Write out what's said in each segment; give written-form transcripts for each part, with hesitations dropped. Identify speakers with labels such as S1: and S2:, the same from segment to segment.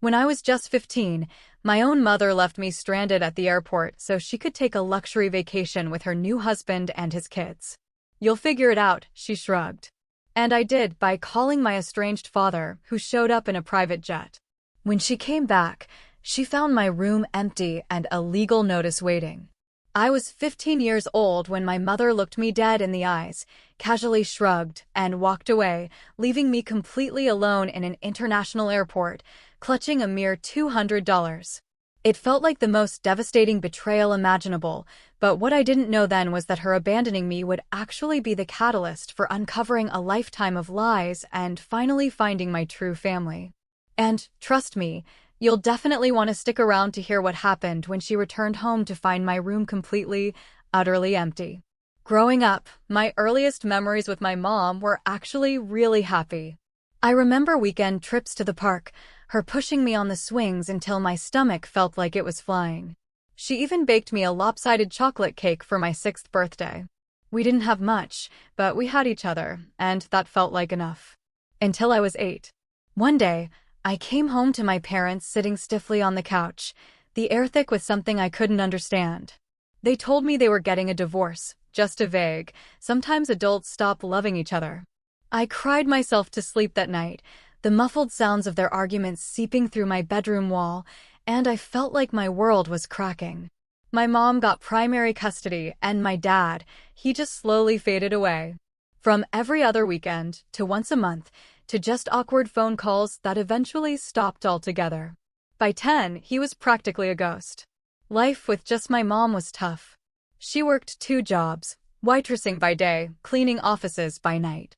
S1: When I was just 15, my own mother left me stranded at the airport so she could take a luxury vacation with her new husband and his kids. "You'll figure it out," she shrugged. And I did, by calling my estranged father, who showed up in a private jet. When she came back, she found my room empty and a legal notice waiting. I was 15 years old when my mother looked me dead in the eyes, casually shrugged, and walked away, leaving me completely alone in an international airport, clutching a mere $200. It felt like the most devastating betrayal imaginable, but what I didn't know then was that her abandoning me would actually be the catalyst for uncovering a lifetime of lies and finally finding my true family. And, trust me, you'll definitely want to stick around to hear what happened when she returned home to find my room completely, utterly empty. Growing up, my earliest memories with my mom were actually really happy. I remember weekend trips to the park, her pushing me on the swings until my stomach felt like it was flying. She even baked me a lopsided chocolate cake for my 6th birthday. We didn't have much, but we had each other, and that felt like enough. Until I was 8. One day, I came home to my parents sitting stiffly on the couch, the air thick with something I couldn't understand. They told me they were getting a divorce, just a vague, "sometimes adults stop loving each other." I cried myself to sleep that night, the muffled sounds of their arguments seeping through my bedroom wall, and I felt like my world was cracking. My mom got primary custody, and my dad, he just slowly faded away. From every other weekend, to once a month, to just awkward phone calls that eventually stopped altogether. By 10, he was practically a ghost. Life with just my mom was tough. She worked 2 jobs, waitressing by day, cleaning offices by night.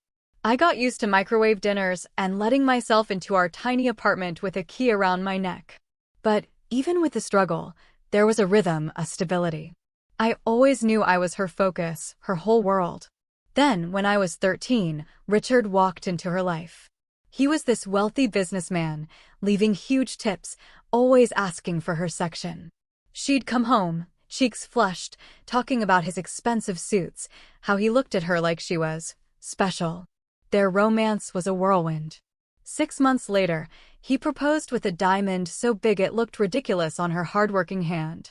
S1: I got used to microwave dinners and letting myself into our tiny apartment with a key around my neck. But even with the struggle, there was a rhythm, a stability. I always knew I was her focus, her whole world. Then, when I was 13, Richard walked into her life. He was this wealthy businessman, leaving huge tips, always asking for her section. She'd come home, cheeks flushed, talking about his expensive suits, how he looked at her like she was special. Their romance was a whirlwind. 6 months later, he proposed with a diamond so big it looked ridiculous on her hardworking hand.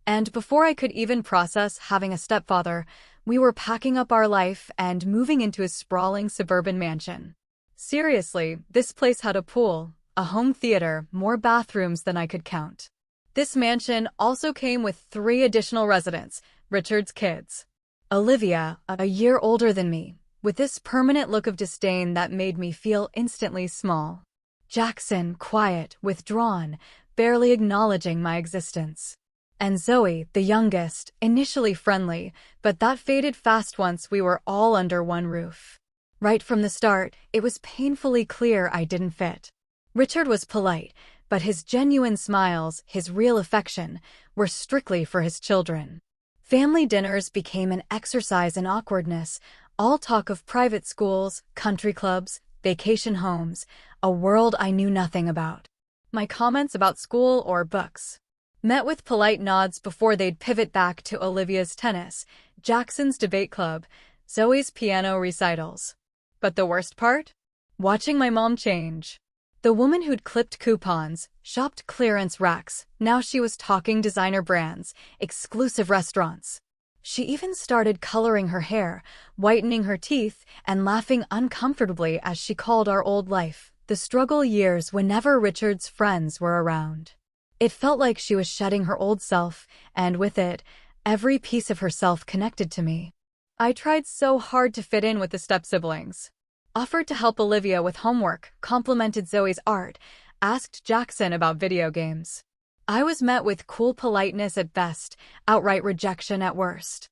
S1: And before I could even process having a stepfather, we were packing up our life and moving into a sprawling suburban mansion. Seriously, this place had a pool, a home theater, more bathrooms than I could count. This mansion also came with 3 additional residents, Richard's kids. Olivia, a year older than me, with this permanent look of disdain that made me feel instantly small. Jackson, quiet, withdrawn, barely acknowledging my existence. And Zoe, the youngest, initially friendly, but that faded fast once we were all under one roof. Right from the start, it was painfully clear I didn't fit. Richard was polite, but his genuine smiles, his real affection, were strictly for his children. Family dinners became an exercise in awkwardness, all talk of private schools, country clubs, vacation homes, a world I knew nothing about. My comments about school or books met with polite nods before they'd pivot back to Olivia's tennis, Jackson's debate club, Zoe's piano recitals. But the worst part? Watching my mom change. The woman who'd clipped coupons, shopped clearance racks, now she was talking designer brands, exclusive restaurants. She even started coloring her hair, whitening her teeth, and laughing uncomfortably as she called our old life the struggle years whenever Richard's friends were around. It felt like she was shedding her old self, and with it, every piece of herself connected to me. I tried so hard to fit in with the step-siblings. Offered to help Olivia with homework, complimented Zoe's art, asked Jackson about video games. I was met with cool politeness at best, outright rejection at worst.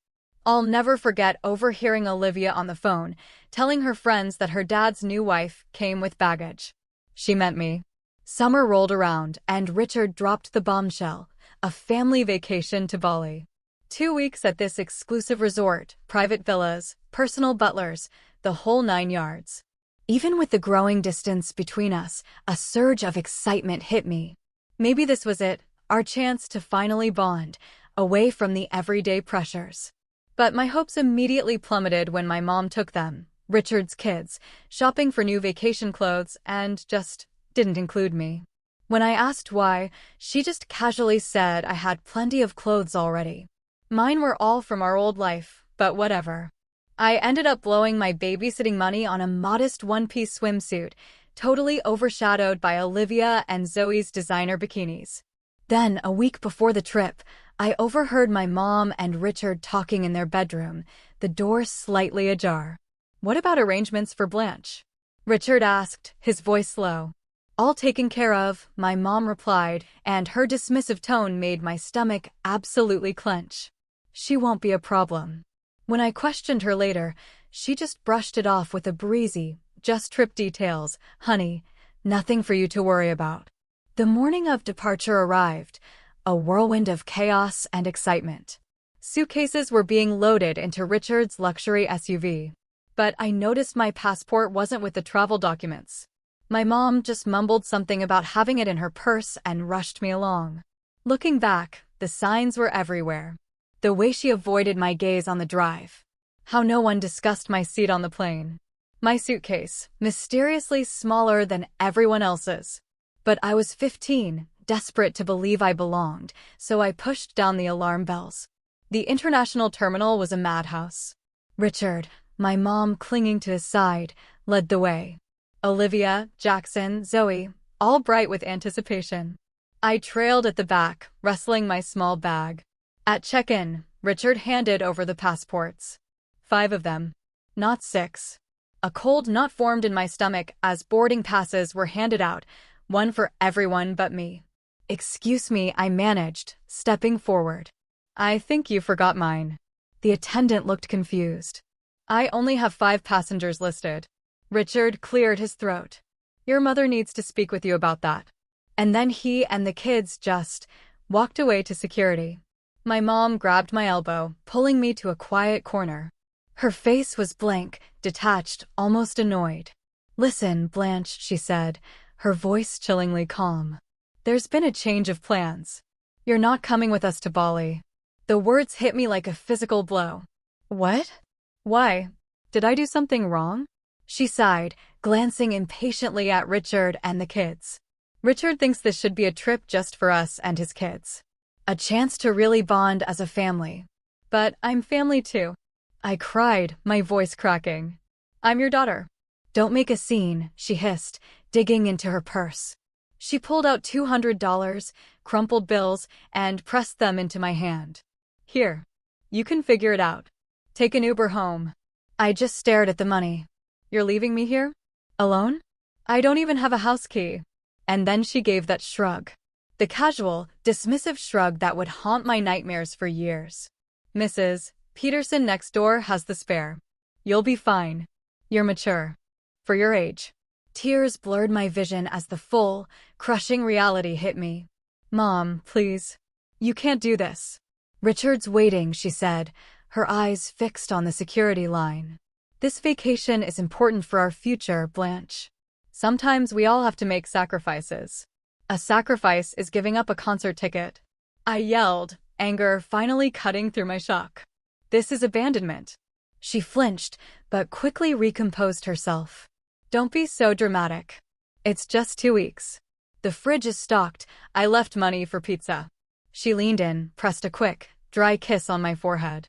S1: I'll never forget overhearing Olivia on the phone, telling her friends that her dad's new wife came with baggage. She meant me. Summer rolled around, and Richard dropped the bombshell, a family vacation to Bali. 2 weeks at this exclusive resort, private villas, personal butlers, the whole 9 yards. Even with the growing distance between us, a surge of excitement hit me. Maybe this was it, our chance to finally bond, away from the everyday pressures. But my hopes immediately plummeted when my mom took them, Richard's kids, shopping for new vacation clothes, and just didn't include me. When I asked why, she just casually said I had plenty of clothes already. Mine were all from our old life, but whatever. I ended up blowing my babysitting money on a modest one-piece swimsuit, totally overshadowed by Olivia and Zoe's designer bikinis. Then, a week before the trip, I overheard my mom and Richard talking in their bedroom, the door slightly ajar. "What about arrangements for Blanche?" Richard asked, his voice low. "All taken care of," my mom replied, and her dismissive tone made my stomach absolutely clench. "She won't be a problem." When I questioned her later, she just brushed it off with a breezy, "Just trip details, honey, nothing for you to worry about." The morning of departure arrived, a whirlwind of chaos and excitement. Suitcases were being loaded into Richard's luxury SUV. But I noticed my passport wasn't with the travel documents. My mom just mumbled something about having it in her purse and rushed me along. Looking back, the signs were everywhere. The way she avoided my gaze on the drive. How no one discussed my seat on the plane. My suitcase, mysteriously smaller than everyone else's. But I was 15, desperate to believe I belonged, so I pushed down the alarm bells. The international terminal was a madhouse. Richard, my mom clinging to his side, led the way. Olivia, Jackson, Zoe, all bright with anticipation. I trailed at the back, wrestling my small bag. At check-in, Richard handed over the passports. 5 of them. Not 6. A cold knot formed in my stomach as boarding passes were handed out, one for everyone but me. "Excuse me," I managed, stepping forward. "I think you forgot mine." The attendant looked confused. "I only have 5 passengers listed." Richard cleared his throat. "Your mother needs to speak with you about that." And then he and the kids just walked away to security. My mom grabbed my elbow, pulling me to a quiet corner. Her face was blank, detached, almost annoyed. "Listen, Blanche," she said, her voice chillingly calm. "There's been a change of plans. You're not coming with us to Bali." The words hit me like a physical blow. "What? Why? Did I do something wrong?" She sighed, glancing impatiently at Richard and the kids. "Richard thinks this should be a trip just for us and his kids. A chance to really bond as a family. But I'm family too." I cried, my voice cracking. "I'm your daughter." "Don't make a scene," she hissed, digging into her purse. She pulled out $200, crumpled bills, and pressed them into my hand. "Here. You can figure it out. Take an Uber home." I just stared at the money. "You're leaving me here? Alone? I don't even have a house key." And then she gave that shrug. The casual, dismissive shrug that would haunt my nightmares for years. "Mrs. Peterson next door has the spare. You'll be fine. You're mature. For your age." Tears blurred my vision as the full, crushing reality hit me. "Mom, please. You can't do this." "Richard's waiting," she said, her eyes fixed on the security line. "This vacation is important for our future, Blanche. Sometimes we all have to make sacrifices. A sacrifice is giving up a concert ticket." I yelled, anger finally cutting through my shock. "This is abandonment." She flinched, but quickly recomposed herself. "Don't be so dramatic. It's just 2 weeks. The fridge is stocked. I left money for pizza." She leaned in, pressed a quick, dry kiss on my forehead.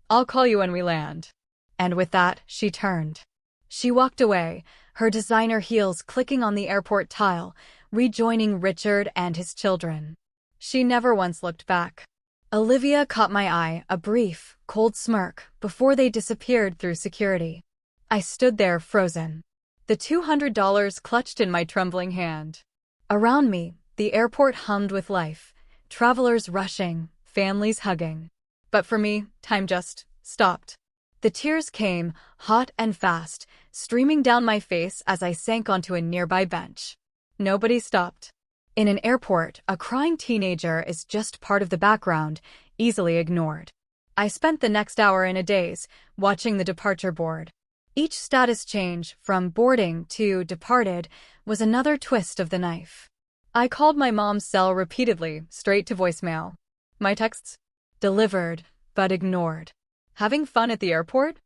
S1: "I'll call you when we land." And with that, she turned. She walked away, her designer heels clicking on the airport tile, rejoining Richard and his children. She never once looked back. Olivia caught my eye, a brief, cold smirk, before they disappeared through security. I stood there frozen. The $200 clutched in my trembling hand. Around me, the airport hummed with life, travelers rushing, families hugging. But for me, time just stopped. The tears came, hot and fast, streaming down my face as I sank onto a nearby bench. Nobody stopped. In an airport, a crying teenager is just part of the background, easily ignored. I spent the next hour in a daze, watching the departure board. Each status change, from boarding to departed, was another twist of the knife. I called my mom's cell repeatedly, straight to voicemail. My texts? Delivered, but ignored. Having fun at the airport?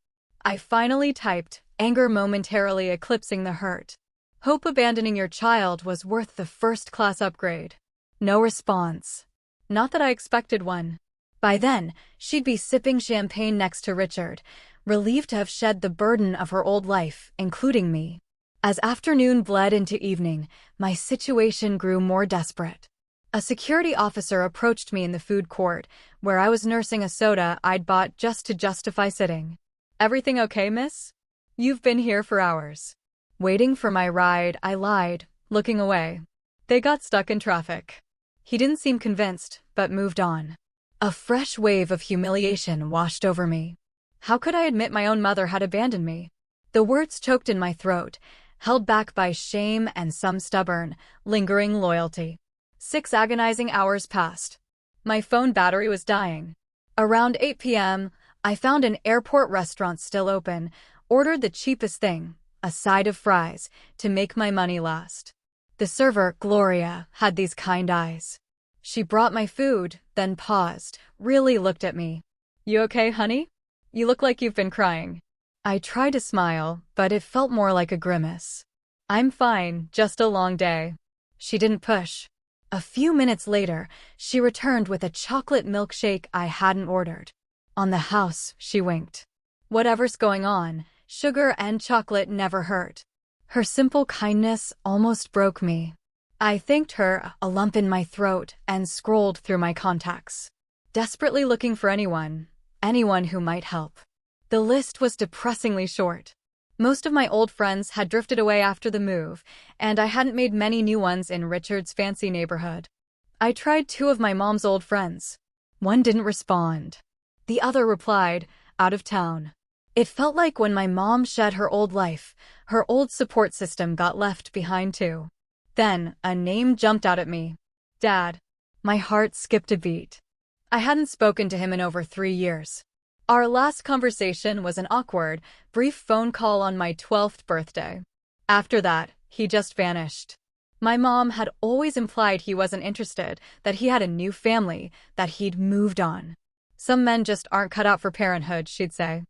S1: I finally typed, anger momentarily eclipsing the hurt. Hope abandoning your child was worth the first-class upgrade. No response. Not that I expected one. By then, she'd be sipping champagne next to Richard, relieved to have shed the burden of her old life, including me. As afternoon bled into evening, my situation grew more desperate. A security officer approached me in the food court, where I was nursing a soda I'd bought just to justify sitting. "Everything okay, miss? You've been here for hours." Waiting for my ride, I lied, looking away. "They got stuck in traffic." He didn't seem convinced, but moved on. A fresh wave of humiliation washed over me. How could I admit my own mother had abandoned me? The words choked in my throat, held back by shame and some stubborn, lingering loyalty. 6 agonizing hours passed. My phone battery was dying. Around 8 p.m., I found an airport restaurant still open, ordered the cheapest thing, a side of fries, to make my money last. The server, Gloria, had these kind eyes. She brought my food, then paused, really looked at me. "You okay, honey? You look like you've been crying." I tried to smile, but it felt more like a grimace. "I'm fine, just a long day." She didn't push. A few minutes later, she returned with a chocolate milkshake I hadn't ordered. "On the house," she winked. Whatever's going on, sugar and chocolate never hurt. Her simple kindness almost broke me. I thanked her, a lump in my throat, and scrolled through my contacts, desperately looking for anyone who might help. The list was depressingly short. Most of my old friends had drifted away after the move, and I hadn't made many new ones in Richard's fancy neighborhood. I tried 2 of my mom's old friends. One didn't respond. The other replied, "Out of town." It felt like when my mom shed her old life, her old support system got left behind too. Then, a name jumped out at me. Dad. My heart skipped a beat. I hadn't spoken to him in over 3 years. Our last conversation was an awkward, brief phone call on my 12th birthday. After that, he just vanished. My mom had always implied he wasn't interested, that he had a new family, that he'd moved on. "Some men just aren't cut out for parenthood," she'd say.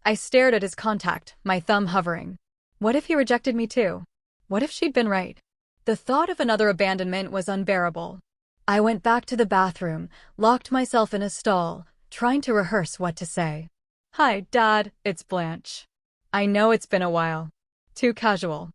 S1: I stared at his contact, my thumb hovering. What if he rejected me too? What if she'd been right? The thought of another abandonment was unbearable. I went back to the bathroom, locked myself in a stall, trying to rehearse what to say. "Hi, Dad, it's Blanche. I know it's been a while." Too casual.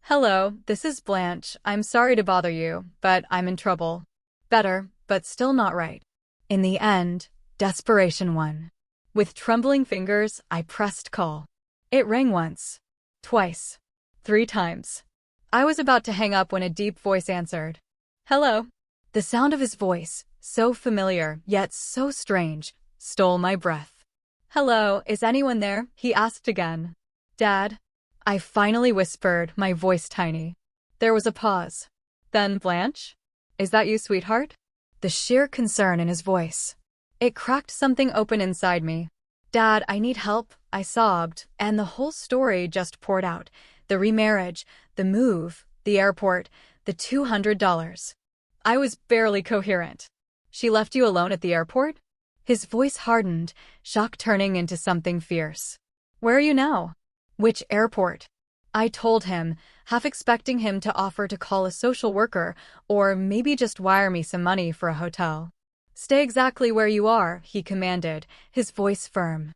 S1: "Hello, this is Blanche. I'm sorry to bother you, but I'm in trouble." Better, but still not right. In the end, desperation won. With trembling fingers, I pressed call. It rang once, twice, 3 times. I was about to hang up when a deep voice answered. "Hello." The sound of his voice, so familiar, yet so strange, stole my breath. "Hello, is anyone there?" he asked again. "Dad?" I finally whispered, my voice tiny. There was a pause. Then, "Blanche? Is that you, sweetheart?" The sheer concern in his voice. It cracked something open inside me. "Dad, I need help," I sobbed, and the whole story just poured out. The remarriage, the move, the airport, the $200. I was barely coherent. "She left you alone at the airport?" His voice hardened, shock turning into something fierce. "Where are you now?" "Which airport?" I told him, half expecting him to offer to call a social worker or maybe just wire me some money for a hotel. "Stay exactly where you are," he commanded, his voice firm.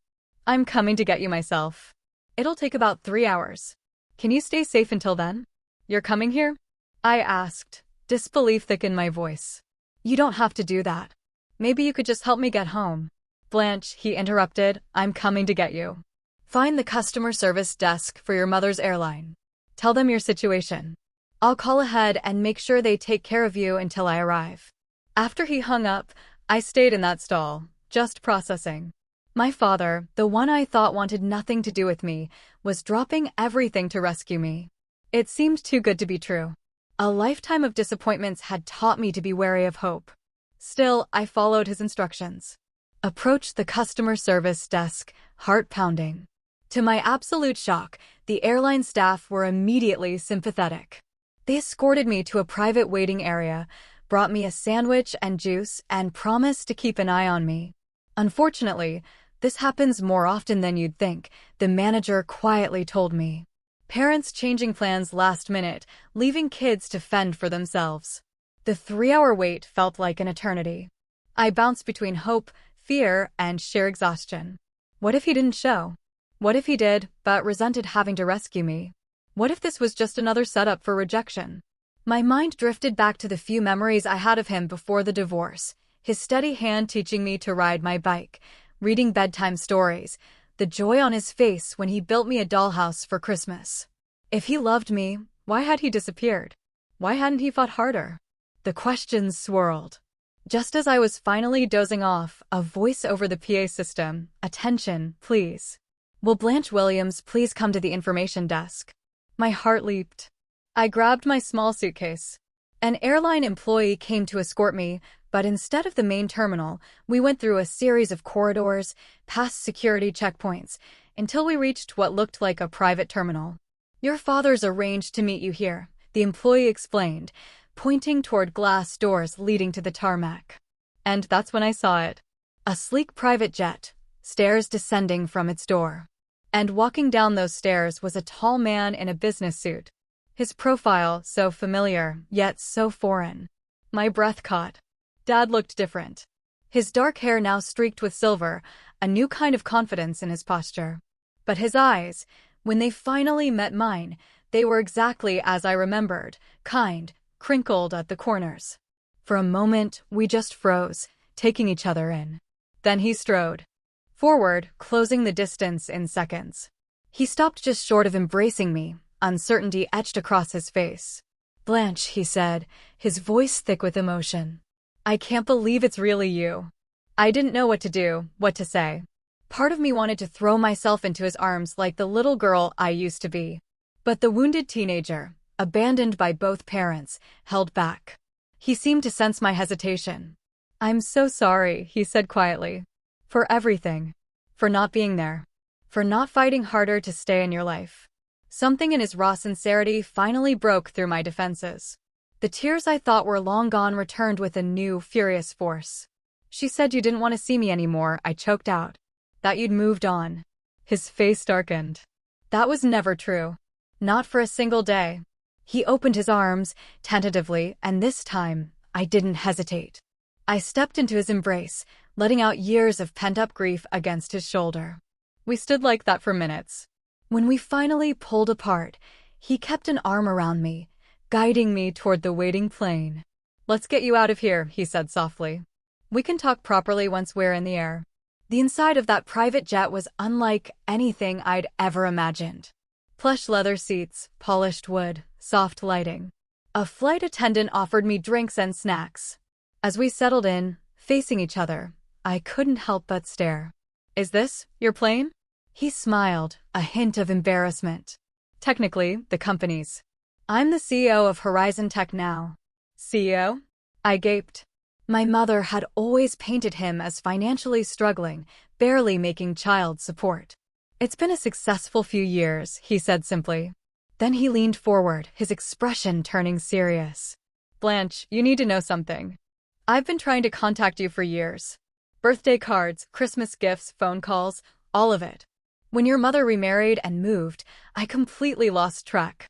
S1: "I'm coming to get you myself. It'll take about 3 hours. Can you stay safe until then?" "You're coming here?" I asked, disbelief thick in my voice. "You don't have to do that. Maybe you could just help me get home." "Blanche," he interrupted, "I'm coming to get you. Find the customer service desk for your mother's airline. Tell them your situation. I'll call ahead and make sure they take care of you until I arrive." After he hung up, I stayed in that stall, just processing. My father, the one I thought wanted nothing to do with me, was dropping everything to rescue me. It seemed too good to be true. A lifetime of disappointments had taught me to be wary of hope. Still, I followed his instructions. Approached the customer service desk, heart pounding. To my absolute shock, the airline staff were immediately sympathetic. They escorted me to a private waiting area, brought me a sandwich and juice, and promised to keep an eye on me. "Unfortunately, this happens more often than you'd think," the manager quietly told me. Parents changing plans last minute, leaving kids to fend for themselves. The 3-hour wait felt like an eternity. I bounced between hope, fear, and sheer exhaustion. What if he didn't show? What if he did, but resented having to rescue me? What if this was just another setup for rejection? My mind drifted back to the few memories I had of him before the divorce. His steady hand teaching me to ride my bike, reading bedtime stories, the joy on his face when he built me a dollhouse for Christmas. If he loved me, why had he disappeared? Why hadn't he fought harder? The questions swirled. Just as I was finally dozing off, a voice over the PA system, "Attention, please. Will Blanche Williams please come to the information desk?" My heart leaped. I grabbed my small suitcase. An airline employee came to escort me, but instead of the main terminal, we went through a series of corridors, past security checkpoints, until we reached what looked like a private terminal. "Your father's arranged to meet you here," the employee explained, pointing toward glass doors leading to the tarmac. And that's when I saw it. A sleek private jet, stairs descending from its door. And walking down those stairs was a tall man in a business suit. His profile so familiar, yet so foreign. My breath caught. Dad looked different. His dark hair now streaked with silver, a new kind of confidence in his posture. But his eyes, when they finally met mine, they were exactly as I remembered, kind, crinkled at the corners. For a moment, we just froze, taking each other in. Then he strode forward, closing the distance in seconds. He stopped just short of embracing me, uncertainty etched across his face. "Blanche," he said, his voice thick with emotion. "I can't believe it's really you." I didn't know what to do, what to say. Part of me wanted to throw myself into his arms like the little girl I used to be. But the wounded teenager, abandoned by both parents, held back. He seemed to sense my hesitation. "I'm so sorry," he said quietly. "For everything. For not being there. For not fighting harder to stay in your life." Something in his raw sincerity finally broke through my defenses. The tears I thought were long gone returned with a new, furious force. "She said you didn't want to see me anymore," I choked out. "That you'd moved on." His face darkened. "That was never true. Not for a single day." He opened his arms, tentatively, and this time, I didn't hesitate. I stepped into his embrace, letting out years of pent-up grief against his shoulder. We stood like that for minutes. When we finally pulled apart, he kept an arm around me, guiding me toward the waiting plane. "Let's get you out of here," he said softly. "We can talk properly once we're in the air." The inside of that private jet was unlike anything I'd ever imagined. Plush leather seats, polished wood, soft lighting. A flight attendant offered me drinks and snacks. As we settled in, facing each other, I couldn't help but stare. "Is this your plane?" He smiled, a hint of embarrassment. "Technically, the company's. I'm the CEO of Horizon Tech now." "CEO?" I gaped. My mother had always painted him as financially struggling, barely making child support. "It's been a successful few years," he said simply. Then he leaned forward, his expression turning serious. "Blanche, you need to know something. I've been trying to contact you for years. Birthday cards, Christmas gifts, phone calls, all of it. When your mother remarried and moved, I completely lost track.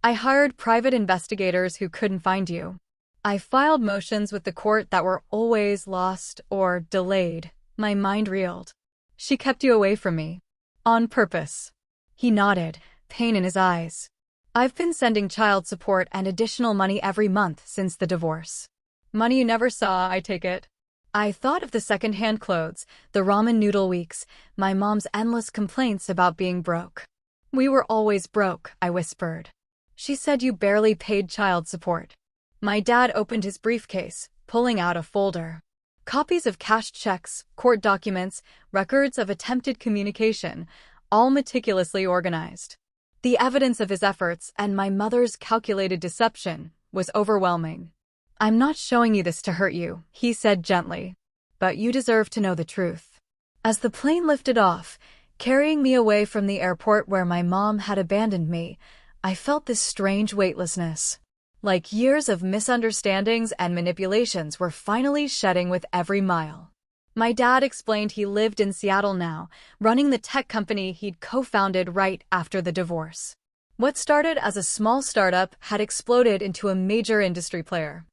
S1: I hired private investigators who couldn't find you. I filed motions with the court that were always lost or delayed." My mind reeled. "She kept you away from me. On purpose." He nodded, pain in his eyes. "I've been sending child support and additional money every month since the divorce." "Money you never saw, I take it." I thought of the second-hand clothes, the ramen noodle weeks, my mom's endless complaints about being broke. "We were always broke," I whispered. "She said you barely paid child support." My dad opened his briefcase, pulling out a folder. Copies of cashed checks, court documents, records of attempted communication, all meticulously organized. The evidence of his efforts and my mother's calculated deception was overwhelming. "I'm not showing you this to hurt you," he said gently, "but you deserve to know the truth." As the plane lifted off, carrying me away from the airport where my mom had abandoned me, I felt this strange weightlessness. Like years of misunderstandings and manipulations were finally shedding with every mile. My dad explained he lived in Seattle now, running the tech company he'd co-founded right after the divorce. What started as a small startup had exploded into a major industry player.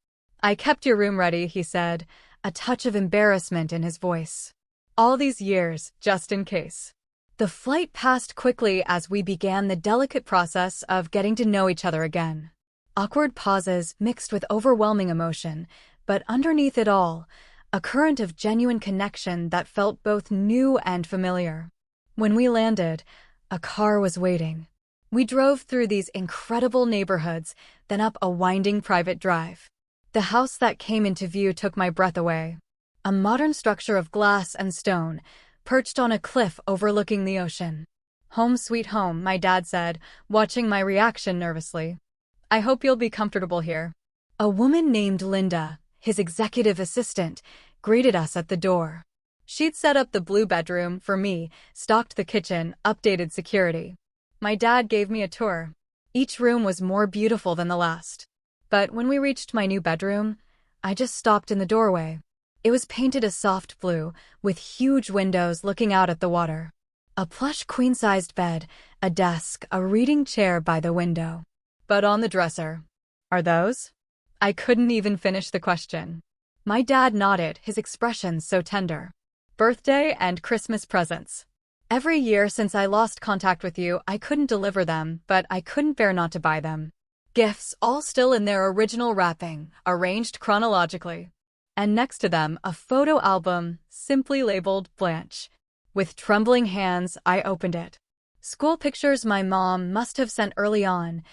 S1: I kept your room ready, he said, a touch of embarrassment in his voice. All these years, just in case. The flight passed quickly as we began the delicate process of getting to know each other again. Awkward pauses mixed with overwhelming emotion, but underneath it all, a current of genuine connection that felt both new and familiar. When we landed, a car was waiting. We drove through these incredible neighborhoods, then up a winding private drive. The house that came into view took my breath away. A modern structure of glass and stone, perched on a cliff overlooking the ocean. Home sweet home, my dad said, watching my reaction nervously. I hope you'll be comfortable here. A woman named Linda, his executive assistant, greeted us at the door. She'd set up the blue bedroom for me, stocked the kitchen, updated security. My dad gave me a tour. Each room was more beautiful than the last. But when we reached my new bedroom, I just stopped in the doorway. It was painted a soft blue, with huge windows looking out at the water. A plush queen-sized bed, a desk, a reading chair by the window. But on the dresser. Are those? I couldn't even finish the question. My dad nodded, his expression so tender. Birthday and Christmas presents. Every year since I lost contact with you, I couldn't deliver them, but I couldn't bear not to buy them. Gifts, all still in their original wrapping, arranged chronologically. And next to them, a photo album, simply labeled Blanche. With trembling hands, I opened it. School pictures my mom must have sent early on.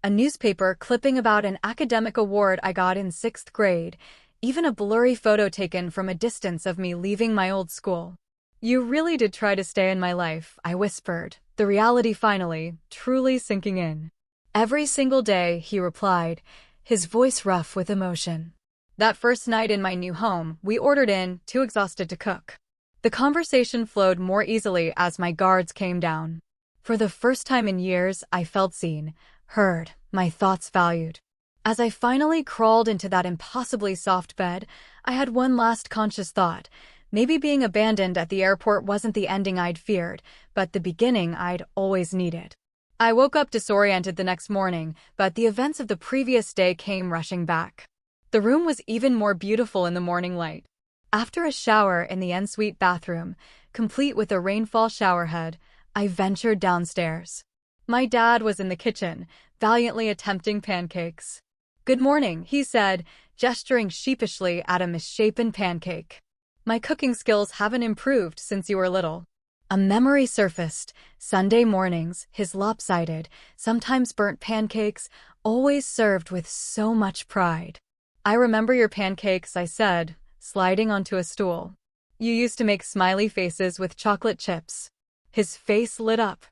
S1: A newspaper clipping about an academic award I got in 6th grade. Even a blurry photo taken from a distance of me leaving my old school. You really did try to stay in my life, I whispered, the reality finally, truly sinking in. Every single day, he replied, his voice rough with emotion. That first night in my new home, we ordered in, too exhausted to cook. The conversation flowed more easily as my guards came down. For the first time in years, I felt seen, heard, my thoughts valued. As I finally crawled into that impossibly soft bed, I had one last conscious thought. Maybe being abandoned at the airport wasn't the ending I'd feared, but the beginning I'd always needed. I woke up disoriented the next morning, but the events of the previous day came rushing back. The room was even more beautiful in the morning light. After a shower in the ensuite bathroom, complete with a rainfall showerhead, I ventured downstairs. My dad was in the kitchen, valiantly attempting pancakes. Good morning, he said, gesturing sheepishly at a misshapen pancake. My cooking skills haven't improved since you were little. A memory surfaced. Sunday mornings, his lopsided, sometimes burnt pancakes, always served with so much pride. I remember your pancakes, I said, sliding onto a stool. You used to make smiley faces with chocolate chips. His face lit up.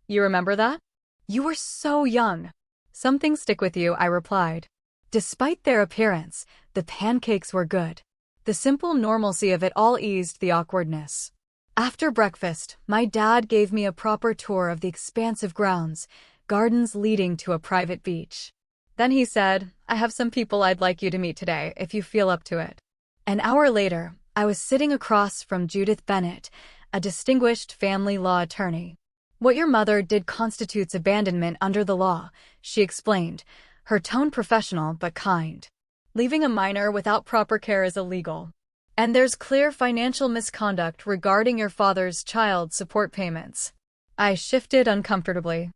S1: You remember that? You were so young. Some things stick with you, I replied. Despite their appearance, the pancakes were good. The simple normalcy of it all eased the awkwardness. After breakfast, my dad gave me a proper tour of the expansive grounds, gardens leading to a private beach. Then he said, I have some people I'd like you to meet today, if you feel up to it. An hour later, I was sitting across from Judith Bennett, a distinguished family law attorney. What your mother did constitutes abandonment under the law, she explained, her tone professional but kind. Leaving a minor without proper care is illegal. And there's clear financial misconduct regarding your father's child support payments. I shifted uncomfortably.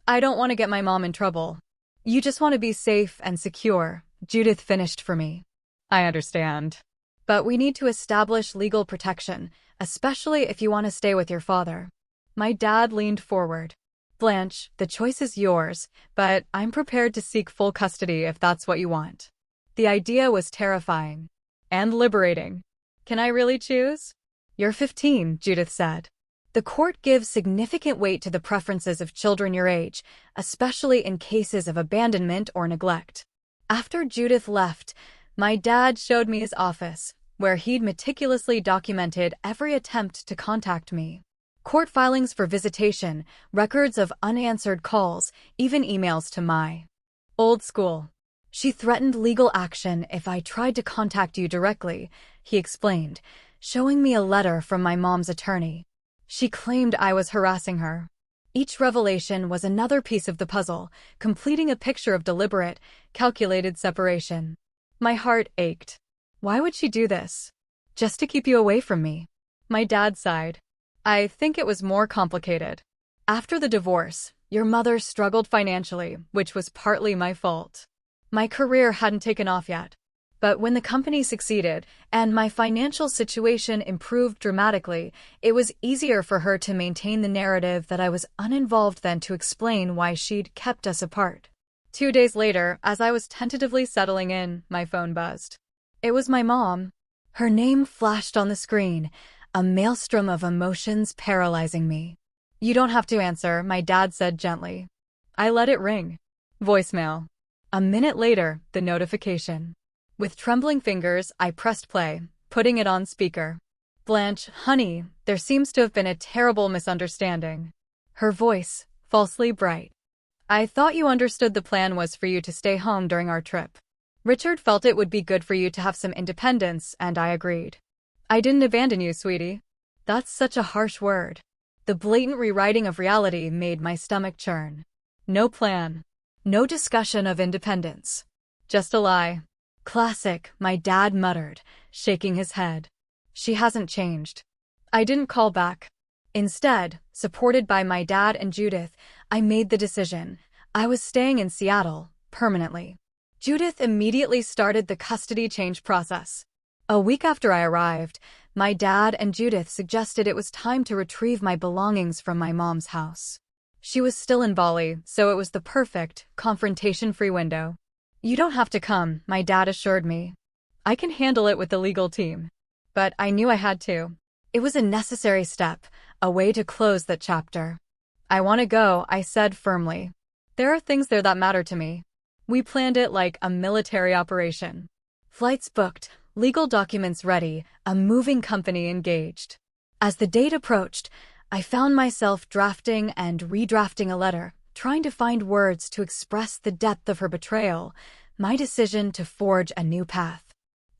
S1: I don't want to get my mom in trouble. You just want to be safe and secure, Judith finished for me. I understand. But we need to establish legal protection, especially if you want to stay with your father. My dad leaned forward. Blanche, the choice is yours, but I'm prepared to seek full custody if that's what you want. The idea was terrifying. And liberating. Can I really choose? You're 15, Judith said. The court gives significant weight to the preferences of children your age, especially in cases of abandonment or neglect. After Judith left, my dad showed me his office, where he'd meticulously documented every attempt to contact me. Court filings for visitation, records of unanswered calls, even emails to my old school. She threatened legal action if I tried to contact you directly, he explained, showing me a letter from my mom's attorney. She claimed I was harassing her. Each revelation was another piece of the puzzle, completing a picture of deliberate, calculated separation. My heart ached. Why would she do this? Just to keep you away from me. My dad sighed. I think it was more complicated. After the divorce, your mother struggled financially, which was partly my fault. My career hadn't taken off yet. But when the company succeeded and my financial situation improved dramatically, it was easier for her to maintain the narrative that I was uninvolved than to explain why she'd kept us apart. 2 days later, as I was tentatively settling in, my phone buzzed. It was my mom. Her name flashed on the screen, a maelstrom of emotions paralyzing me. You don't have to answer, my dad said gently. I let it ring. Voicemail. A minute later, the notification. With trembling fingers, I pressed play, putting it on speaker. Blanche, honey, there seems to have been a terrible misunderstanding. Her voice, falsely bright. I thought you understood the plan was for you to stay home during our trip. Richard felt it would be good for you to have some independence, and I agreed. I didn't abandon you, sweetie. That's such a harsh word. The blatant rewriting of reality made my stomach churn. No plan. No discussion of independence. Just a lie. Classic, my dad muttered, shaking his head. She hasn't changed. I didn't call back. Instead, supported by my dad and Judith, I made the decision. I was staying in Seattle, permanently. Judith immediately started the custody change process. A week after I arrived, my dad and Judith suggested it was time to retrieve my belongings from my mom's house. She was still in Bali, so it was the perfect, confrontation-free window. You don't have to come, my dad assured me. I can handle it with the legal team. But I knew I had to. It was a necessary step, a way to close that chapter. I want to go, I said firmly. There are things there that matter to me. We planned it like a military operation. Flights booked, legal documents ready, a moving company engaged. As the date approached, I found myself drafting and redrafting a letter, trying to find words to express the depth of her betrayal, my decision to forge a new path.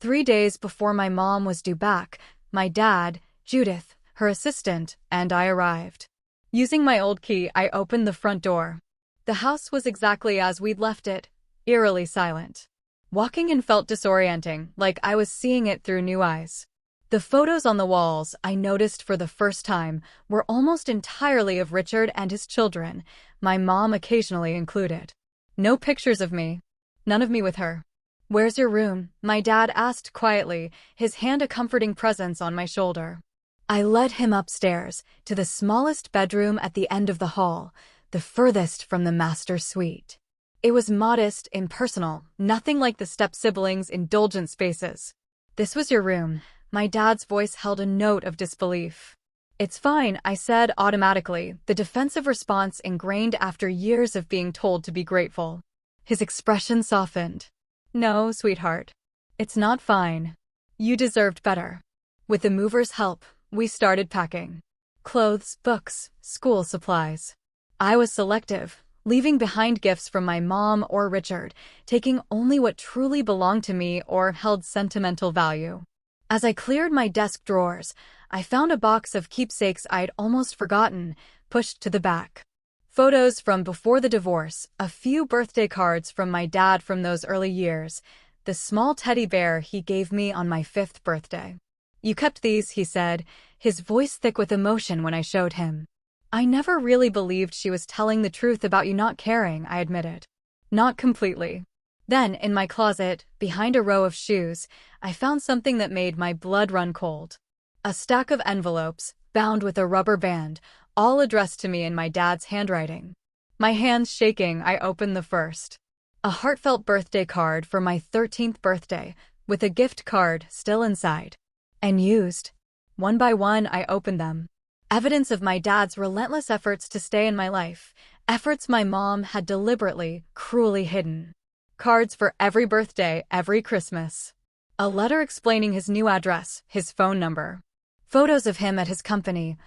S1: 3 days before my mom was due back, my dad, Judith, her assistant, and I arrived. Using my old key, I opened the front door. The house was exactly as we'd left it, eerily silent. Walking in felt disorienting, like I was seeing it through new eyes. The photos on the walls, I noticed for the first time, were almost entirely of Richard and his children, my mom occasionally included. No pictures of me. None of me with her. Where's your room? My dad asked quietly, his hand a comforting presence on my shoulder. I led him upstairs, to the smallest bedroom at the end of the hall, the furthest from the master suite. It was modest, impersonal, nothing like the step-siblings' indulgent spaces. This was your room. My dad's voice held a note of disbelief. It's fine, I said automatically, the defensive response ingrained after years of being told to be grateful. His expression softened. No, sweetheart. It's not fine. You deserved better. With the mover's help, we started packing. Clothes, books, school supplies. I was selective, leaving behind gifts from my mom or Richard, taking only what truly belonged to me or held sentimental value. As I cleared my desk drawers, I found a box of keepsakes I'd almost forgotten, pushed to the back. Photos from before the divorce, a few birthday cards from my dad from those early years, the small teddy bear he gave me on my 5th birthday. You kept these, he said, his voice thick with emotion when I showed him. I never really believed she was telling the truth about you not caring, I admitted. Not completely. Then, in my closet, behind a row of shoes, I found something that made my blood run cold. A stack of envelopes, bound with a rubber band, all addressed to me in my dad's handwriting. My hands shaking, I opened the first. A heartfelt birthday card for my 13th birthday, with a gift card still inside. And used. One by one, I opened them. Evidence of my dad's relentless efforts to stay in my life, efforts my mom had deliberately, cruelly hidden. Cards for every birthday, every Christmas. A letter explaining his new address, his phone number. Photos of him at his company.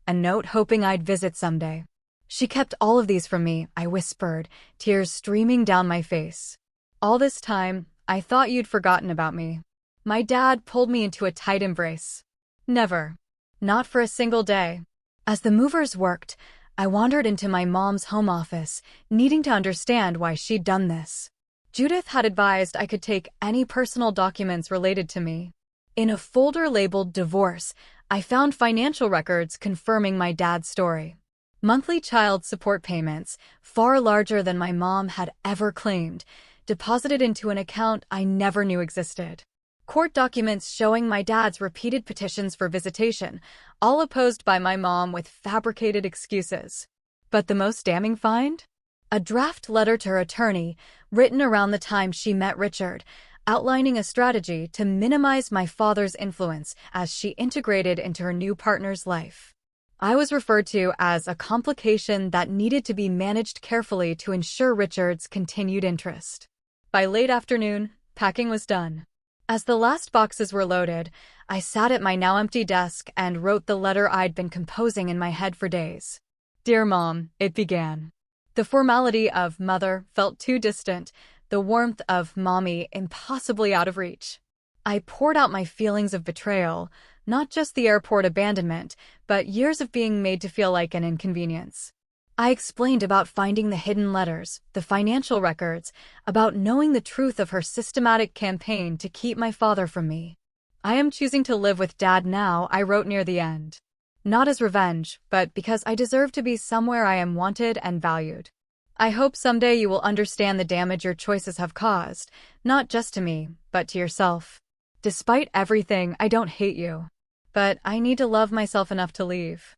S1: A note hoping I'd visit someday. She kept all of these from me, I whispered, tears streaming down my face. All this time, I thought you'd forgotten about me. My dad pulled me into a tight embrace. Never. Not for a single day. As the movers worked, I wandered into my mom's home office, needing to understand why she'd done this. Judith had advised I could take any personal documents related to me. In a folder labeled divorce, I found financial records confirming my dad's story. Monthly child support payments, far larger than my mom had ever claimed, deposited into an account I never knew existed. Court documents showing my dad's repeated petitions for visitation, all opposed by my mom with fabricated excuses. But the most damning find? A draft letter to her attorney, written around the time she met Richard, outlining a strategy to minimize my father's influence as she integrated into her new partner's life. I was referred to as a complication that needed to be managed carefully to ensure Richard's continued interest. By late afternoon, packing was done. As the last boxes were loaded, I sat at my now empty desk and wrote the letter I'd been composing in my head for days. Dear Mom, it began. The formality of mother felt too distant, the warmth of mommy impossibly out of reach. I poured out my feelings of betrayal, not just the airport abandonment, but years of being made to feel like an inconvenience. I explained about finding the hidden letters, the financial records, about knowing the truth of her systematic campaign to keep my father from me. I am choosing to live with Dad now, I wrote near the end. Not as revenge, but because I deserve to be somewhere I am wanted and valued. I hope someday you will understand the damage your choices have caused, not just to me, but to yourself. Despite everything, I don't hate you. But I need to love myself enough to leave.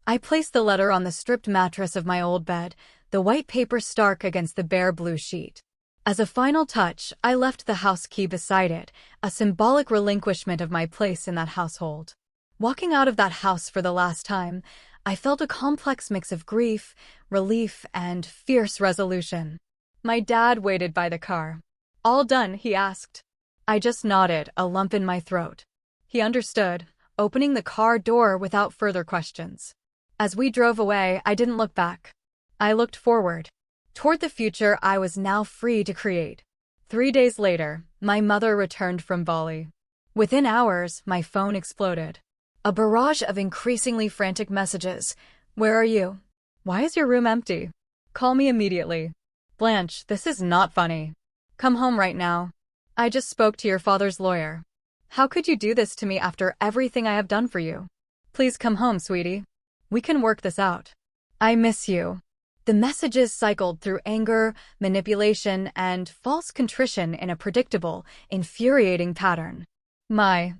S1: I placed the letter on the stripped mattress of my old bed, the white paper stark against the bare blue sheet. As a final touch, I left the house key beside it, a symbolic relinquishment of my place in that household. Walking out of that house for the last time, I felt a complex mix of grief, relief, and fierce resolution. My dad waited by the car. All done, he asked. I just nodded, a lump in my throat. He understood, opening the car door without further questions. As we drove away, I didn't look back. I looked forward. Toward the future I was now free to create. 3 days later, my mother returned from Bali. Within hours, my phone exploded. A barrage of increasingly frantic messages. Where are you? Why is your room empty? Call me immediately. Blanche, this is not funny. Come home right now. I just spoke to your father's lawyer. How could you do this to me after everything I have done for you? Please come home, sweetie. We can work this out. I miss you. The messages cycled through anger, manipulation, and false contrition in a predictable, infuriating pattern. My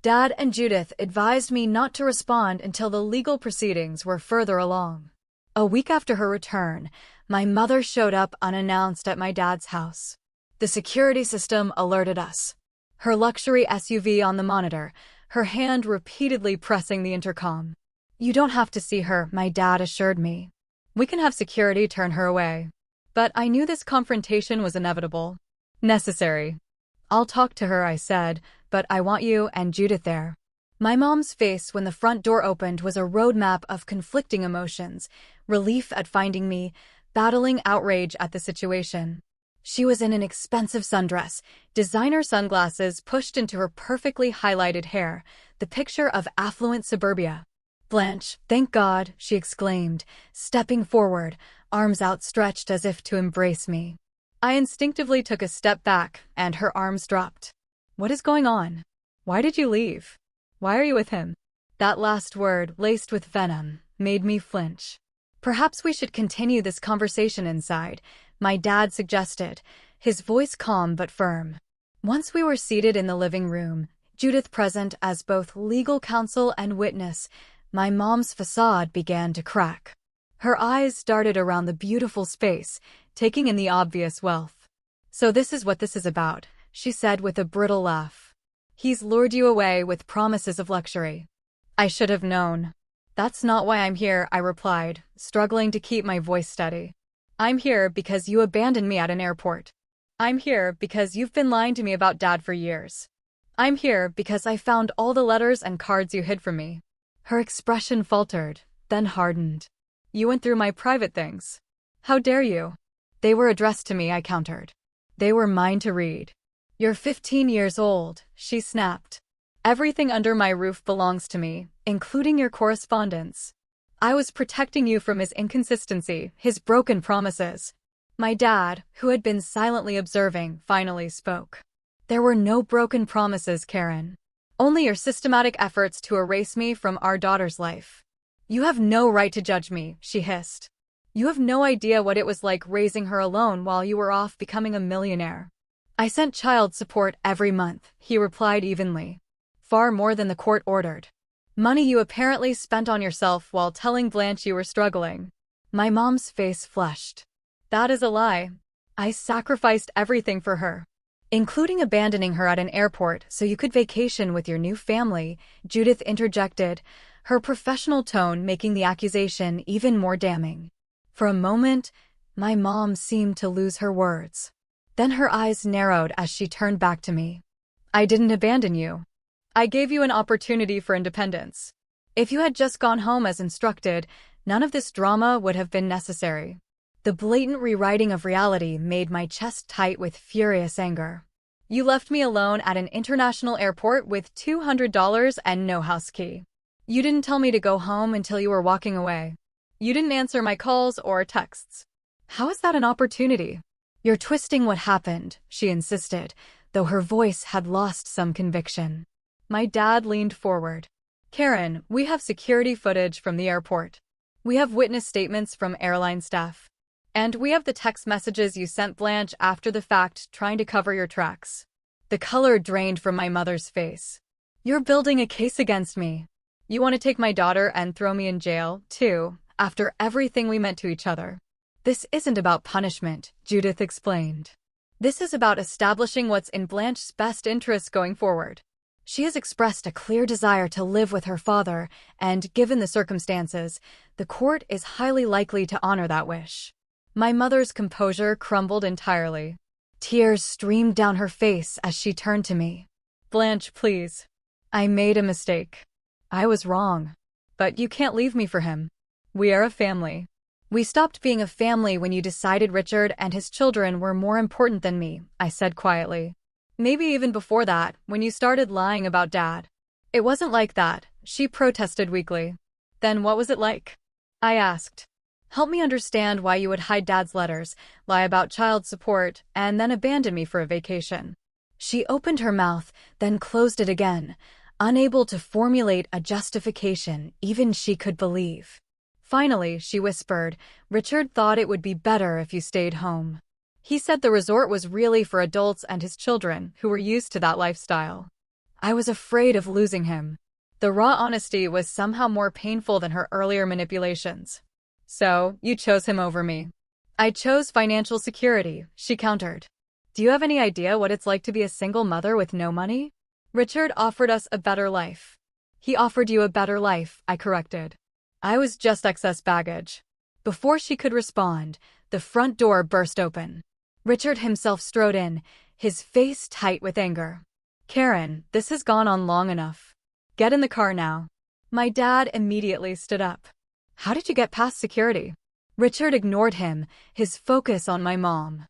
S1: dad and Judith advised me not to respond until the legal proceedings were further along. A week after her return, my mother showed up unannounced at my dad's house. The security system alerted us. Her luxury SUV on the monitor, her hand repeatedly pressing the intercom. You don't have to see her, my dad assured me. We can have security turn her away. But I knew this confrontation was inevitable. Necessary. I'll talk to her, I said, but I want you and Judith there. My mom's face when the front door opened was a roadmap of conflicting emotions, relief at finding me, battling outrage at the situation. She was in an expensive sundress, designer sunglasses pushed into her perfectly highlighted hair, the picture of affluent suburbia. Blanche, thank God, she exclaimed, stepping forward, arms outstretched as if to embrace me. I instinctively took a step back, and her arms dropped. What is going on? Why did you leave? Why are you with him? That last word, laced with venom, made me flinch. Perhaps we should continue this conversation inside, my dad suggested, his voice calm but firm. Once we were seated in the living room, Judith present as both legal counsel and witness, my mom's facade began to crack. Her eyes darted around the beautiful space, taking in the obvious wealth. So this is what this is about, she said with a brittle laugh. He's lured you away with promises of luxury. I should have known. That's not why I'm here, I replied, struggling to keep my voice steady. I'm here because you abandoned me at an airport. I'm here because you've been lying to me about Dad for years. I'm here because I found all the letters and cards you hid from me. Her expression faltered, then hardened. You went through my private things. How dare you? They were addressed to me, I countered. They were mine to read. You're 15 years old, she snapped. Everything under my roof belongs to me, including your correspondence. I was protecting you from his inconsistency, his broken promises. My dad, who had been silently observing, finally spoke. There were no broken promises, Karen. Only your systematic efforts to erase me from our daughter's life. You have no right to judge me, she hissed. You have no idea what it was like raising her alone while you were off becoming a millionaire. I sent child support every month, he replied evenly. Far more than the court ordered. Money you apparently spent on yourself while telling Blanche you were struggling. My mom's face flushed. That is a lie. I sacrificed everything for her, including abandoning her at an airport so you could vacation with your new family, Judith interjected, her professional tone making the accusation even more damning. For a moment, my mom seemed to lose her words. Then her eyes narrowed as she turned back to me. I didn't abandon you. I gave you an opportunity for independence. If you had just gone home as instructed, none of this drama would have been necessary. The blatant rewriting of reality made my chest tight with furious anger. You left me alone at an international airport with $200 and no house key. You didn't tell me to go home until you were walking away. You didn't answer my calls or texts. How is that an opportunity? You're twisting what happened, she insisted, though her voice had lost some conviction. My dad leaned forward. Karen, we have security footage from the airport. We have witness statements from airline staff. And we have the text messages you sent Blanche after the fact trying to cover your tracks. The color drained from my mother's face. You're building a case against me. You want to take my daughter and throw me in jail, too, after everything we meant to each other. This isn't about punishment, Judith explained. This is about establishing what's in Blanche's best interests going forward. She has expressed a clear desire to live with her father, and given the circumstances, the court is highly likely to honor that wish. My mother's composure crumbled entirely. Tears streamed down her face as she turned to me. Blanche, please. I made a mistake. I was wrong. But you can't leave me for him. We are a family. We stopped being a family when you decided Richard and his children were more important than me, I said quietly. Maybe even before that, when you started lying about Dad. It wasn't like that, she protested weakly. Then what was it like? I asked. Help me understand why you would hide Dad's letters, lie about child support, and then abandon me for a vacation. She opened her mouth, then closed it again, unable to formulate a justification even she could believe. Finally, she whispered, Richard thought it would be better if you stayed home. He said the resort was really for adults and his children, who were used to that lifestyle. I was afraid of losing him. The raw honesty was somehow more painful than her earlier manipulations. So, you chose him over me. I chose financial security, she countered. Do you have any idea what it's like to be a single mother with no money? Richard offered us a better life. He offered you a better life, I corrected. I was just excess baggage. Before she could respond, the front door burst open. Richard himself strode in, his face tight with anger. Karen, this has gone on long enough. Get in the car now. My dad immediately stood up. How did you get past security? Richard ignored him, his focus on my mom.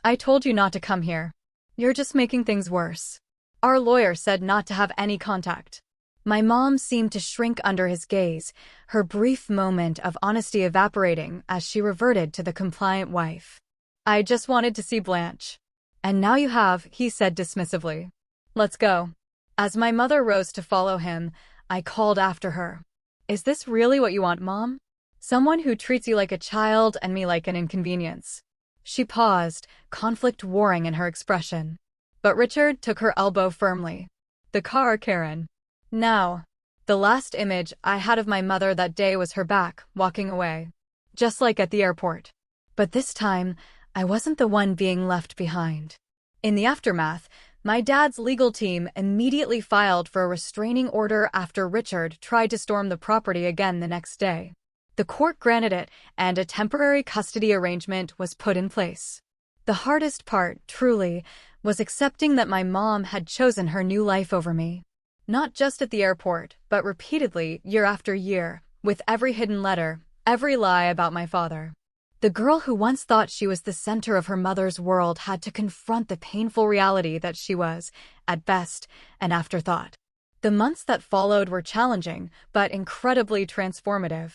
S1: I told you not to come here. You're just making things worse. Our lawyer said not to have any contact. My mom seemed to shrink under his gaze, her brief moment of honesty evaporating as she reverted to the compliant wife. I just wanted to see Blanche. And now you have, he said dismissively. Let's go. As my mother rose to follow him, I called after her. Is this really what you want, Mom? Someone who treats you like a child and me like an inconvenience. She paused, conflict warring in her expression. But Richard took her elbow firmly. The car, Karen. Now. The last image I had of my mother that day was her back, walking away. Just like at the airport. But this time, I wasn't the one being left behind. In the aftermath, my dad's legal team immediately filed for a restraining order after Richard tried to storm the property again the next day. The court granted it, and a temporary custody arrangement was put in place. The hardest part, truly, was accepting that my mom had chosen her new life over me. Not just at the airport, but repeatedly, year after year, with every hidden letter, every lie about my father. The girl who once thought she was the center of her mother's world had to confront the painful reality that she was, at best, an afterthought. The months that followed were challenging, but incredibly transformative.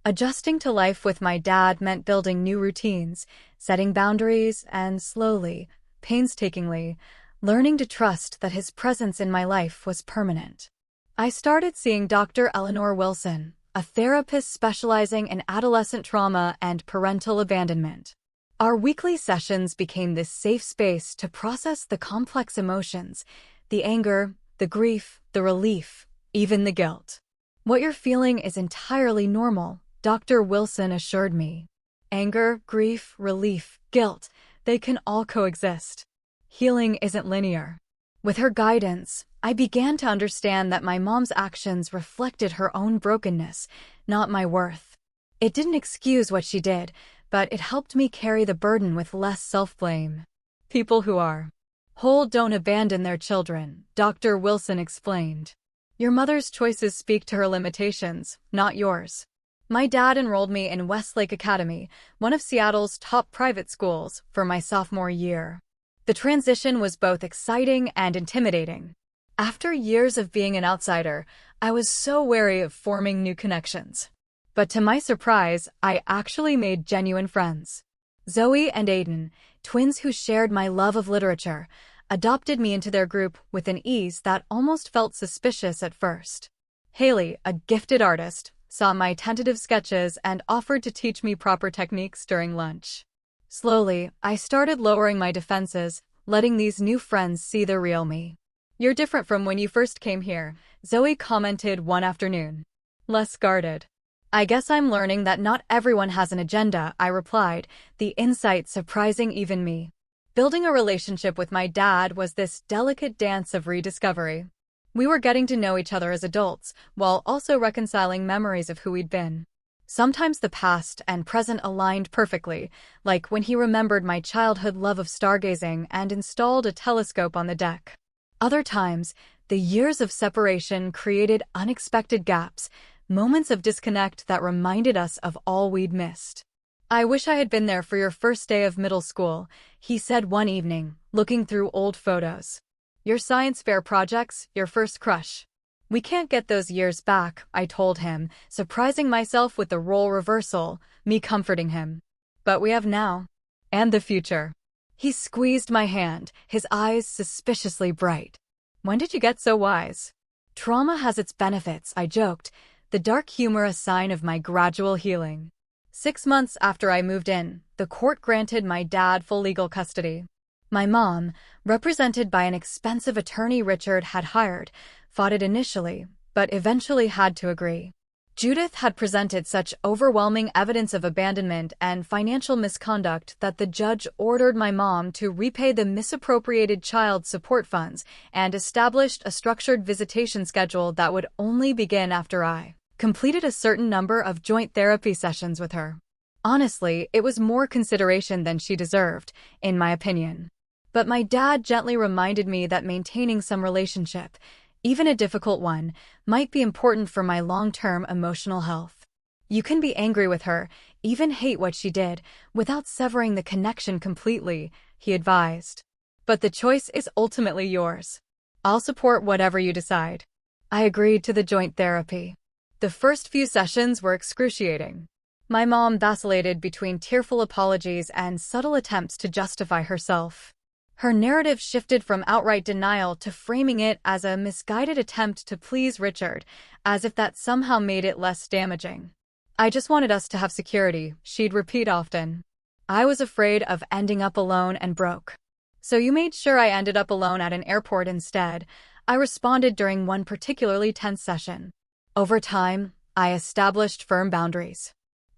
S1: Adjusting to life with my dad meant building new routines, setting boundaries, and slowly, painstakingly, learning to trust that his presence in my life was permanent. I started seeing Dr. Eleanor Wilson, a therapist specializing in adolescent trauma and parental abandonment. Our weekly sessions became this safe space to process the complex emotions, the anger, the grief, the relief, even the guilt. "What you're feeling is entirely normal," Dr. Wilson assured me. "Anger, grief, relief, guilt, they can all coexist. Healing isn't linear." With her guidance, I began to understand that my mom's actions reflected her own brokenness, not my worth. It didn't excuse what she did, but it helped me carry the burden with less self-blame. "People who are whole don't abandon their children," Dr. Wilson explained. "Your mother's choices speak to her limitations, not yours." My dad enrolled me in Westlake Academy, one of Seattle's top private schools, for my sophomore year. The transition was both exciting and intimidating. After years of being an outsider, I was so wary of forming new connections. But to my surprise, I actually made genuine friends. Zoe and Aiden, twins who shared my love of literature, adopted me into their group with an ease that almost felt suspicious at first. Haley, a gifted artist, saw my tentative sketches and offered to teach me proper techniques during lunch. Slowly, I started lowering my defenses, letting these new friends see the real me. "You're different from when you first came here," Zoe commented one afternoon. "Less guarded." "I guess I'm learning that not everyone has an agenda," I replied, the insight surprising even me. Building a relationship with my dad was this delicate dance of rediscovery. We were getting to know each other as adults, while also reconciling memories of who we'd been. Sometimes the past and present aligned perfectly, like when he remembered my childhood love of stargazing and installed a telescope on the deck. Other times, the years of separation created unexpected gaps, moments of disconnect that reminded us of all we'd missed. "I wish I had been there for your first day of middle school," he said one evening, looking through old photos. "Your science fair projects, your first crush." "We can't get those years back," I told him, surprising myself with the role reversal, me comforting him. "But we have now. And the future." He squeezed my hand, his eyes suspiciously bright. "When did you get so wise?" "Trauma has its benefits," I joked, the dark humor a sign of my gradual healing. 6 months after I moved in, the court granted my dad full legal custody. My mom, represented by an expensive attorney Richard had hired, fought it initially, but eventually had to agree. Judith had presented such overwhelming evidence of abandonment and financial misconduct that the judge ordered my mom to repay the misappropriated child support funds and established a structured visitation schedule that would only begin after I completed a certain number of joint therapy sessions with her. Honestly, it was more consideration than she deserved, in my opinion. But my dad gently reminded me that maintaining some relationship, even a difficult one, might be important for my long-term emotional health. "You can be angry with her, even hate what she did, without severing the connection completely," he advised. "But the choice is ultimately yours. I'll support whatever you decide." I agreed to the joint therapy. The first few sessions were excruciating. My mom vacillated between tearful apologies and subtle attempts to justify herself. Her narrative shifted from outright denial to framing it as a misguided attempt to please Richard, as if that somehow made it less damaging. "I just wanted us to have security," she'd repeat often. "I was afraid of ending up alone and broke." "So you made sure I ended up alone at an airport instead," I responded during one particularly tense session. Over time, I established firm boundaries.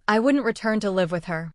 S1: I wouldn't return to live with her.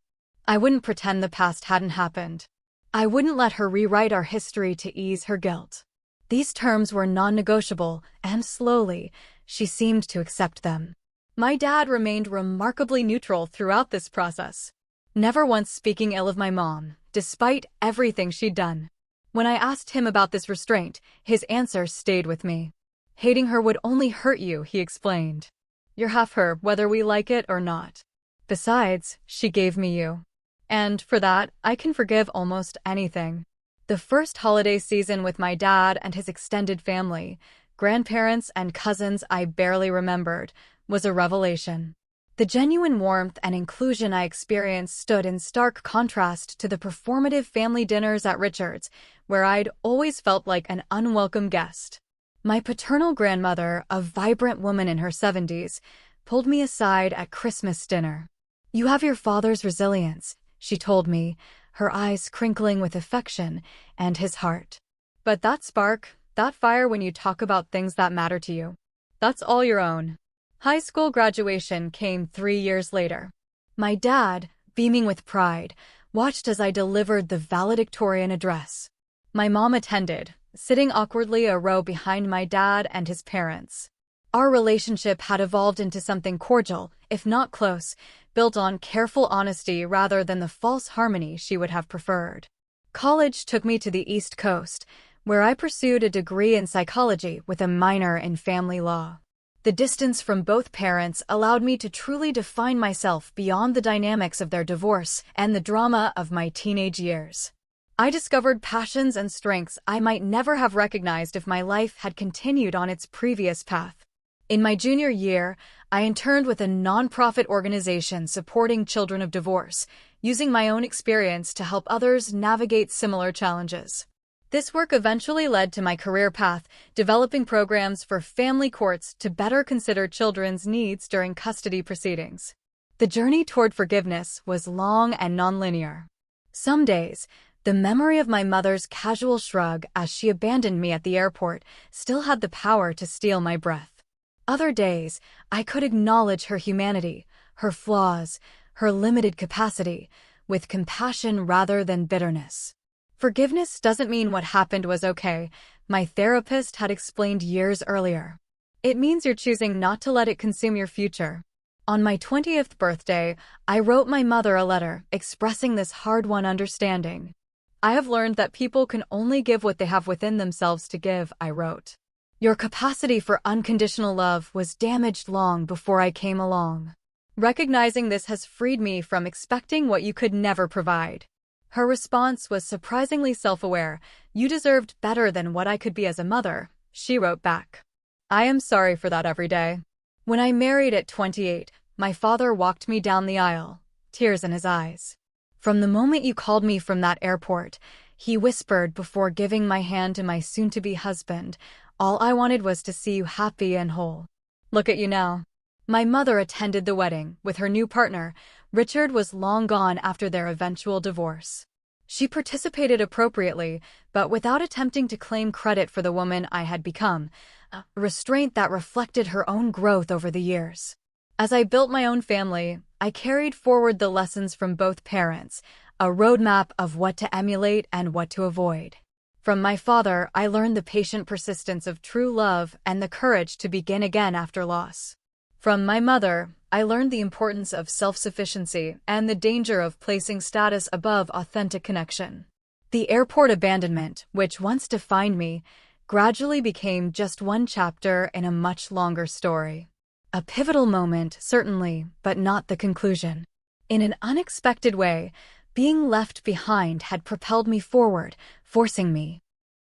S1: I wouldn't pretend the past hadn't happened. I wouldn't let her rewrite our history to ease her guilt. These terms were non-negotiable, and slowly, she seemed to accept them. My dad remained remarkably neutral throughout this process, never once speaking ill of my mom, despite everything she'd done. When I asked him about this restraint, his answer stayed with me. "Hating her would only hurt you," he explained. "You're half her, whether we like it or not. Besides, she gave me you. And for that, I can forgive almost anything." The first holiday season with my dad and his extended family, grandparents and cousins I barely remembered, was a revelation. The genuine warmth and inclusion I experienced stood in stark contrast to the performative family dinners at Richard's, where I'd always felt like an unwelcome guest. My paternal grandmother, a vibrant woman in her 70s, pulled me aside at Christmas dinner. "You have your father's resilience," she told me, her eyes crinkling with affection and his heart. "But that spark, that fire when you talk about things that matter to you, that's all your own." High school graduation came 3 years later. My dad, beaming with pride, watched as I delivered the valedictorian address. My mom attended, sitting awkwardly a row behind my dad and his parents. Our relationship had evolved into something cordial, if not close, built on careful honesty rather than the false harmony she would have preferred. College took me to the East Coast, where I pursued a degree in psychology with a minor in family law. The distance from both parents allowed me to truly define myself beyond the dynamics of their divorce and the drama of my teenage years. I discovered passions and strengths I might never have recognized if my life had continued on its previous path. In my junior year, I interned with a nonprofit organization supporting children of divorce, using my own experience to help others navigate similar challenges. This work eventually led to my career path, developing programs for family courts to better consider children's needs during custody proceedings. The journey toward forgiveness was long and nonlinear. Some days, the memory of my mother's casual shrug as she abandoned me at the airport still had the power to steal my breath. Other days, I could acknowledge her humanity, her flaws, her limited capacity, with compassion rather than bitterness. Forgiveness doesn't mean what happened was okay, my therapist had explained years earlier. It means you're choosing not to let it consume your future. On my 20th birthday, I wrote my mother a letter expressing this hard-won understanding. "I have learned that people can only give what they have within themselves to give," I wrote. "Your capacity for unconditional love was damaged long before I came along. Recognizing this has freed me from expecting what you could never provide." Her response was surprisingly self-aware. "You deserved better than what I could be as a mother," she wrote back. I am sorry for that every day. When I married at 28, my father walked me down the aisle, tears in his eyes. "From the moment you called me from that airport," he whispered before giving my hand to my soon-to-be husband, "all I wanted was to see you happy and whole. Look at you now." My mother attended the wedding with her new partner. Richard was long gone after their eventual divorce. She participated appropriately, but without attempting to claim credit for the woman I had become, a restraint that reflected her own growth over the years. As I built my own family, I carried forward the lessons from both parents, a roadmap of what to emulate and what to avoid. From my father, I learned the patient persistence of true love and the courage to begin again after loss. From my mother, I learned the importance of self-sufficiency and the danger of placing status above authentic connection. The airport abandonment, which once defined me, gradually became just one chapter in a much longer story. A pivotal moment, certainly, but not the conclusion. In an unexpected way, being left behind had propelled me forward, forcing me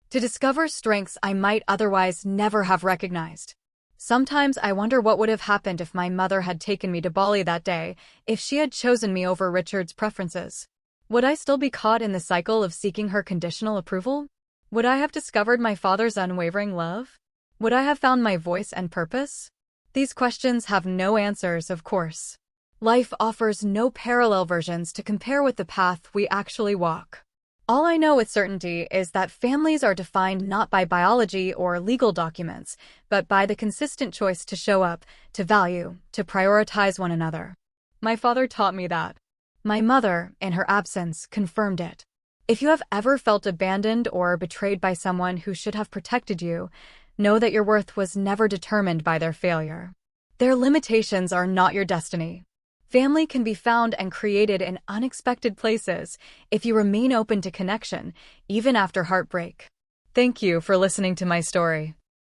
S1: to discover strengths I might otherwise never have recognized. Sometimes I wonder what would have happened if my mother had taken me to Bali that day, if she had chosen me over Richard's preferences. Would I still be caught in the cycle of seeking her conditional approval? Would I have discovered my father's unwavering love? Would I have found my voice and purpose? These questions have no answers, of course. Life offers no parallel versions to compare with the path we actually walk. All I know with certainty is that families are defined not by biology or legal documents, but by the consistent choice to show up, to value, to prioritize one another. My father taught me that. My mother, in her absence, confirmed it. If you have ever felt abandoned or betrayed by someone who should have protected you, know that your worth was never determined by their failure. Their limitations are not your destiny. Family can be found and created in unexpected places if you remain open to connection, even after heartbreak. Thank you for listening to my story.